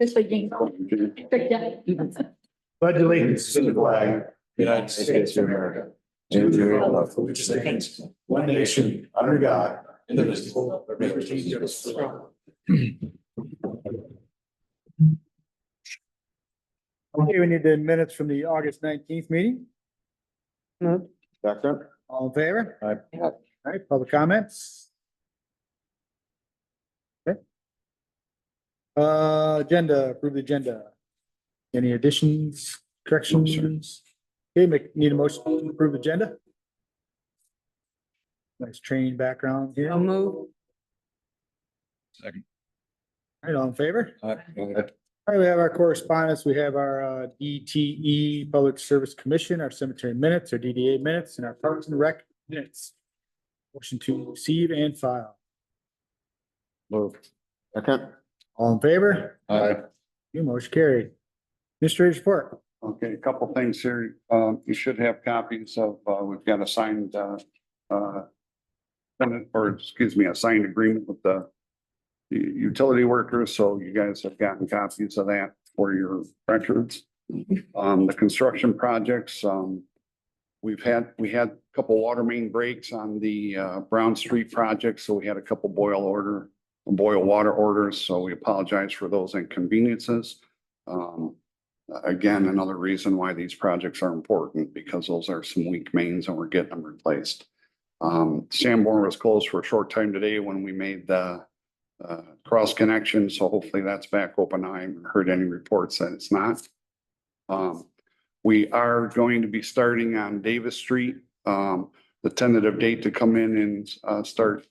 It's like being. Pledge allegiance to the flag, United States of America, to the republic for which it stands, one nation, under God, indivisible, with liberty and justice for all. Okay, we need the minutes from the August 19th meeting. Second. All in favor? Aye. All right, public comments? Okay. Agenda, approve the agenda. Any additions, corrections? Okay, need a motion to approve the agenda? Nice training background here. I'll move. Second. All right, all in favor? Aye. All right, we have our correspondence. We have our DTE Public Service Commission, our cemetery minutes, our DDA minutes, and our Parks and Rec minutes. Motion to receive and file. Move. Second. All in favor? Aye. You motion carried. Administrator's report. Okay, a couple things here. You should have copies of, we've got a signed, a signed agreement with the utility workers, so you guys have gotten copies of that for your records. The construction projects, we had a couple water main breaks on the Brown Street project, so we had a couple boil water orders, so we apologize for those inconveniences. Again, another reason why these projects are important, because those are some weak mains and we're getting them replaced. Sanborn was closed for a short time today when we made the cross connection, so hopefully that's back open. I haven't heard any reports that it's not. We are going to be starting on Davis Street. The tentative date to come in and start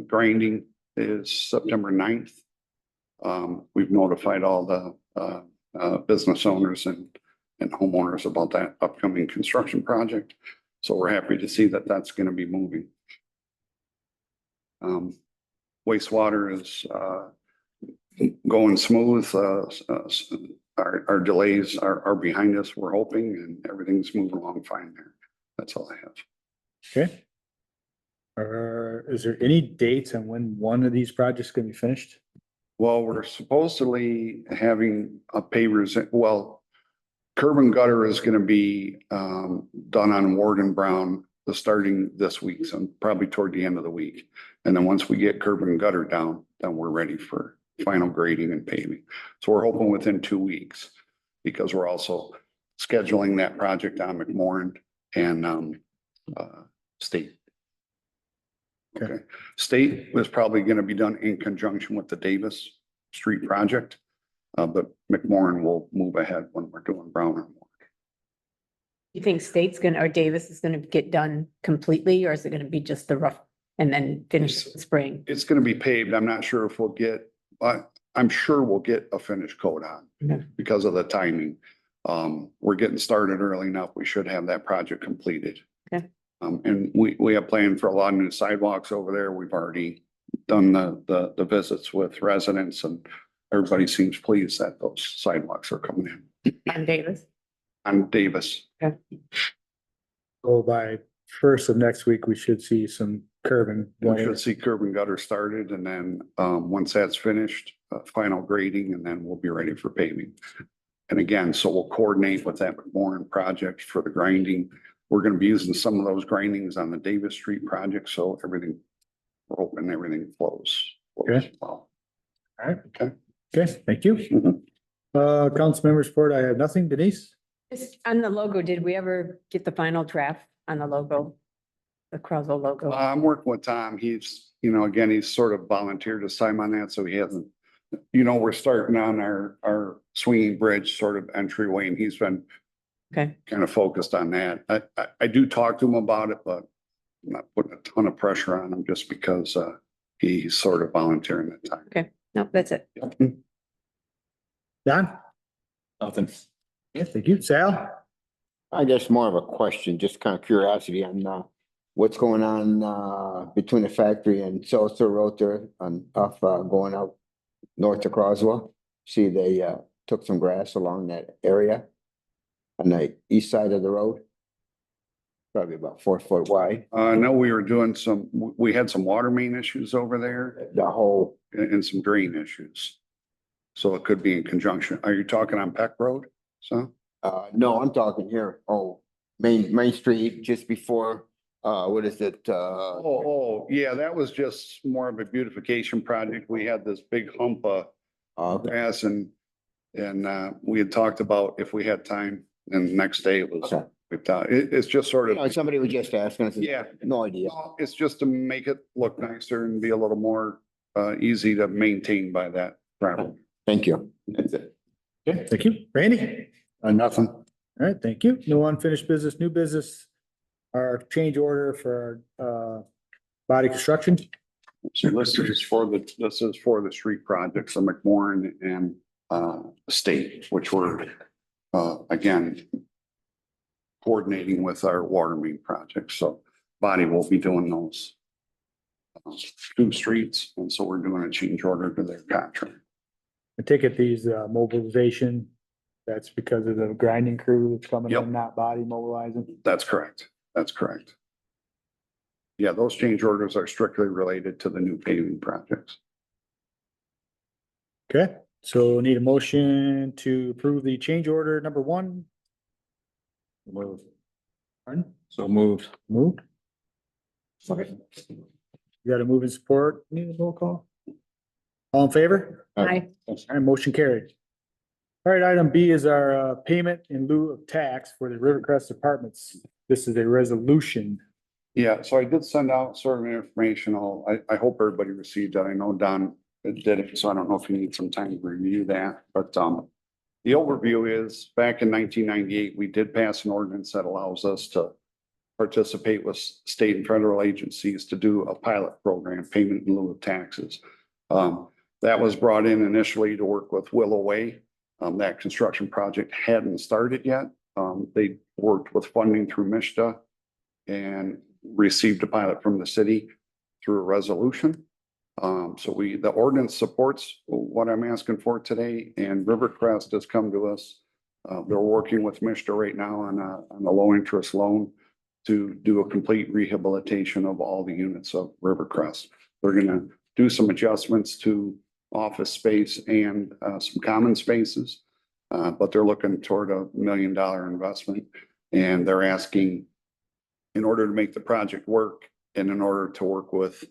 grinding is September 9th. We've notified all the business owners and homeowners about that upcoming construction project. So we're happy to see that that's going to be moving. Wastewater is going smooth. Our delays are behind us, we're hoping, and everything's moving along fine there. That's all I have. Okay. Is there any dates on when one of these projects gonna be finished? Well, we're supposedly having a pavers, curb and gutter is gonna be done on Ward and Brown starting this week, so probably toward the end of the week. And then once we get curb and gutter down, then we're ready for final grading and paving. So we're hoping within 2 weeks, because we're also scheduling that project on McMorran and State. Okay, State was probably gonna be done in conjunction with the Davis Street project. But McMorran will move ahead when we're doing Brown and Ward. You think State's gonna, or Davis is gonna get done completely, or is it gonna be just the rough and then finish in spring? It's gonna be paved. I'm not sure if we'll get, I'm sure we'll get a finished coat on Okay. because of the timing. We're getting started early enough. We should have that project completed. Okay. And we have planned for a lot of new sidewalks over there. We've already done the visits with residents, and everybody seems pleased that those sidewalks are coming in. On Davis? On Davis. So by first of next week, we should see some curbing. We should see curb and gutter started, and then once that's finished, final grading, and then we'll be ready for paving. And again, so we'll coordinate with that McMorran project for the grinding. We're gonna be using some of those grindings on the Davis Street project, so everything, we're hoping everything flows. Okay. Well. All right. Okay. Okay, thank you. Mhm. Council members report, I have nothing. Denise? Just on the logo, did we ever get the final draft on the logo? The Croswell logo? I'm working with Tom. He's, again, he's sort of volunteered his time on that, so he hasn't, we're starting on our swinging bridge sort of entryway, and he's been Okay, kind of focused on that. I do talk to him about it, but I'm not putting a ton of pressure on him just because he's sort of volunteering that time. okay. No, that's it. Don? Nothing. Yeah, thank you. Sal? I guess more of a question, just kind of curiosity on what's going on between the factory and Sulsur Road there going out north to Croswell. See, they took some grass along that area on the east side of the road. Probably about 4 foot wide. I know we had some water main issues over there The whole, and some drain issues. So it could be in conjunction. Are you talking on Peck Road? So, No, I'm talking here, Main Street, just before, what is it, yeah, that was just more of a beautification project. We had this big hump of okay, grass and we had talked about if we had time, and the next day it was okay. whipped out. It's just sort No, of, somebody was just asking, I said, yeah, no idea. it's just to make it look nicer and be a little more easy to maintain by that property. Thank you. That's it. Okay, thank you. Randy? Nothing. All right, thank you. No unfinished business, new business. Our change order for body construction. So this is for the street projects, the McMorran and State, which were again coordinating with our water main project. So Body will be doing those 2 streets, and so we're doing a change order to their contract. I take it these mobilization, that's because of the grinding crew that's coming Yep. in, not body mobilizing. That's correct. That's correct. Yeah, those change orders are strictly related to the new paving projects. Okay, so need a motion to approve the change order number 1. Move. Pardon? So moved. Moved. You got to move in support. Need a roll call? All in favor? Aye. All right, motion carried. All right, item B is our payment in lieu of tax for the Rivercrest Apartments. This is a resolution. Yeah, so I did send out sort of an informational, I hope everybody received it. I know Don did it, so I don't know if you need some time to review that, but the overview is back in 1998, we did pass an ordinance that allows us to participate with state and federal agencies to do a pilot program, payment in lieu of taxes. That was brought in initially to work with Willow Way. That construction project hadn't started yet. They worked with funding through MISTA and received a pilot from the city through a resolution. So the ordinance supports what I'm asking for today, and Rivercrest has come to us. They're working with MISTA right now on a low interest loan to do a complete rehabilitation of all the units of Rivercrest. They're gonna do some adjustments to office space and some common spaces. But they're looking toward $1 million investment, and they're asking, in order to make the project work and in order to work with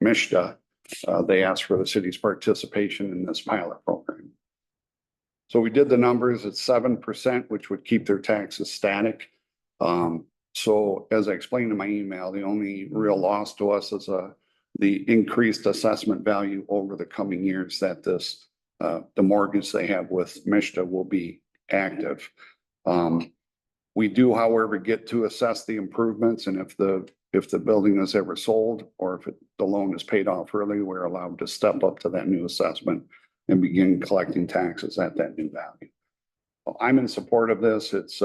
MISTA, they asked for the city's participation in this pilot program. So we did the numbers at 7%, which would keep their taxes static. So as I explained in my email, the only real loss to us is the increased assessment value over the coming years that the mortgage they have with MISTA will be active. We do, however, get to assess the improvements, and if the building is ever sold or if the loan is paid off early, we're allowed to step up to that new assessment and begin collecting taxes at that new value. Well, I'm in support of this. It's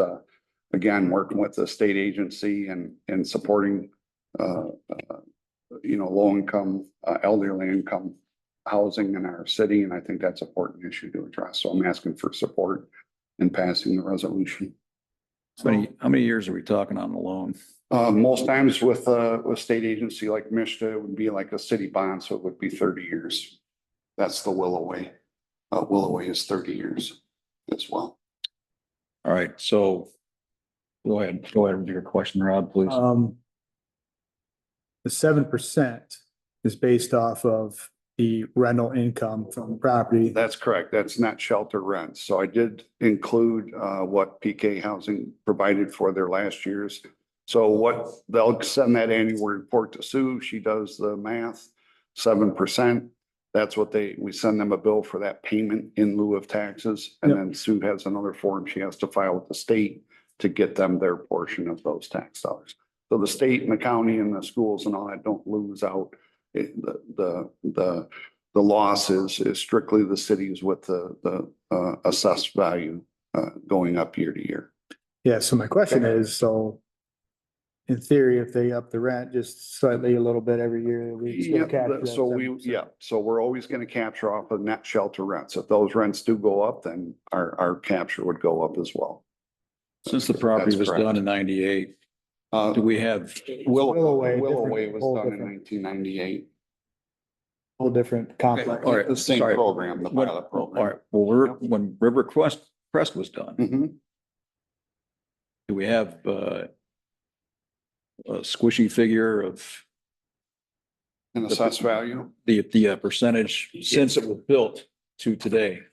again, working with the state agency and supporting low income, elderly income housing in our city, and I think that's an important issue to address. So I'm asking for support in passing the resolution. How many years are we talking on the loan? Most times with state agency like MISTA, it would be like a city bond, so it would be 30 years. That's the Willow Way. Willow Way is 30 years as well. All right, so go ahead with your question, Rob, please. The 7% is based off of the rental income from the property. That's correct. That's not shelter rent. So I did include what PK Housing provided for their last year's. So what they'll send that annual report to Sue. She does the math, 7%. That's what we send them a bill for that payment in lieu of taxes. And Yep. then Sue has another form she has to file with the state to get them their portion of those tax dollars. So the state and the county and the schools and all that don't lose out. The loss is strictly the cities with the assessed value going up year to year. Yeah, so my question is, so in theory, if they up the rent just slightly a little bit every year, we still capture that So 7%. so we're always gonna capture off of net shelter rents. If those rents do go up, then our capture would go up as well. Since the property That's was correct. done in 98, do we have, Willow Way, Willow different- Way was whole done in different. 1998. whole different complex. All right, The same sorry. program, the When- pilot All program. right, well, when River Crest was done, Mhm. do we have, a squishy figure of And assessed value, the percentage since it was built to today?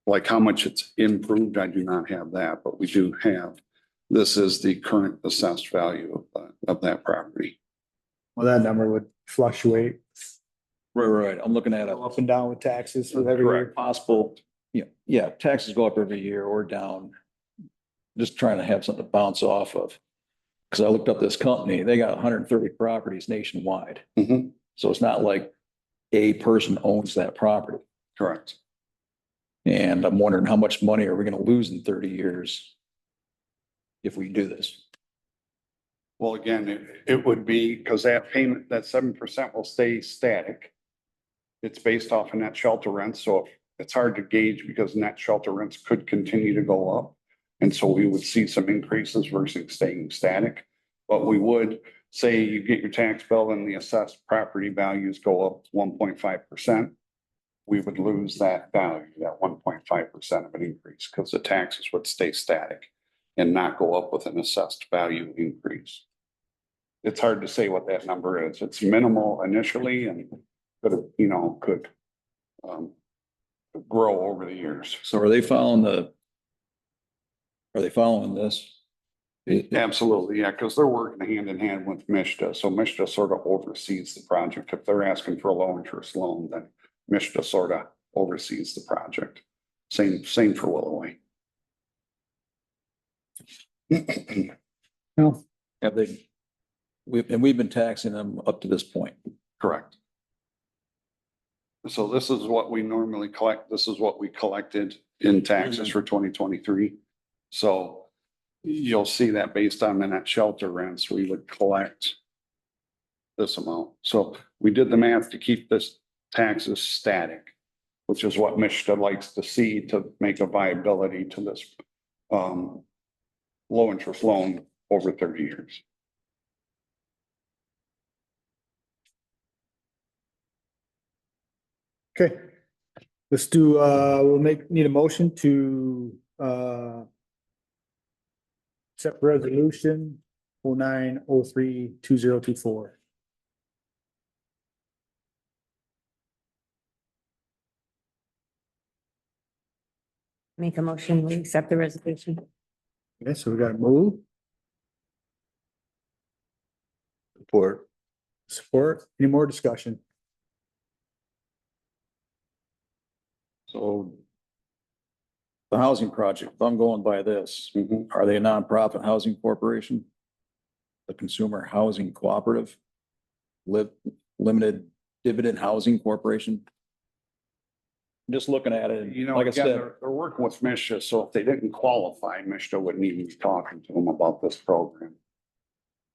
like how much it's improved, I do not have that, but we do have. This is the current assessed value of that property. Well, that number would fluctuate Right. I'm looking at a up and down with taxes with every year. possible, yeah, taxes go up every year or down. Just trying to have something to bounce off of. Cause I looked up this company, they got 130 properties nationwide. Mhm. So it's not like a person owns that property. Correct. And I'm wondering how much money are we gonna lose in 30 years? If we do this? Well, again, it would be, because that payment, that 7% will stay static. It's based off of net shelter rent, so it's hard to gauge because net shelter rents could continue to go up. And so we would see some increases versus staying static. But we would say you get your tax bill and the assessed property values go up 1.5%. We would lose that value, that 1.5% of an increase, because the taxes would stay static and not go up with an assessed value increase. It's hard to say what that number is. It's minimal initially and could grow over the years. So are they following this? Absolutely, yeah, because they're working hand in hand with Mishta. So Mishta sort of oversees the project. If they're asking for a low interest loan, then Mishta sort of oversees the project. Same for Willoway. No, Have they? We've been taxing them up to this point. Correct. So this is what we normally collect. This is what we collected in taxes for 2023. So you'll see that based on the net shelter rents, we would collect this amount. So we did the math to keep this taxes static, which is what Mishta likes to see to make a viability to this low interest loan over 30 years. okay. Let's do, we'll need a motion to, accept resolution 09032024. Make a motion, we accept the resolution. Okay, so we got a move, support, any more discussion? So the housing project, if I'm going by this, Mhm. are they a nonprofit housing corporation? The Consumer Housing Cooperative? Limited Dividend Housing Corporation? I'm just looking at it, and like I Again, said, they're working with Mishta, so if they didn't qualify, Mishta wouldn't even be talking to them about this program.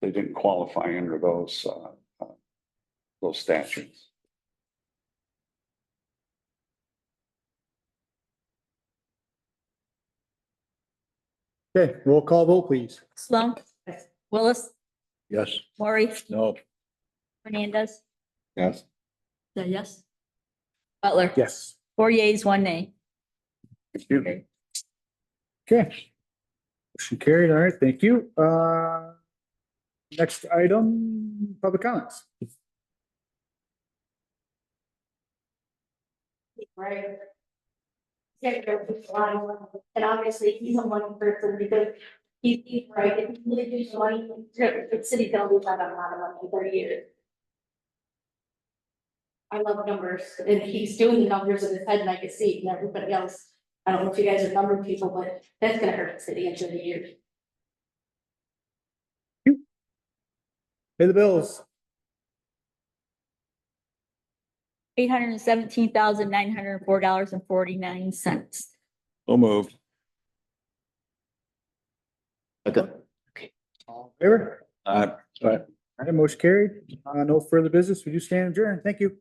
They didn't qualify under those statutes. Okay, roll call vote, please. Sloan, Willis, yes, Maury, no, Hernandez. Yes. Is that yes? Butler. Yes, 4 yeas, 1 nay. okay. Motion carried, all right, thank you. Next item, public comments. Right. Yeah, and obviously he's a money person because he's right, if you really do some money, the city's gonna lose out on a lot of money in 30 years. I love numbers and he's doing the numbers in his head and I can see it and everybody else. I don't know if you guys are number people, but that's gonna hurt the city in 30 years. Pay the bills. $817,904.49. so moved. Okay. All in favor? All right. All right, motion carried. No further business. We do stand adjourned. Thank you.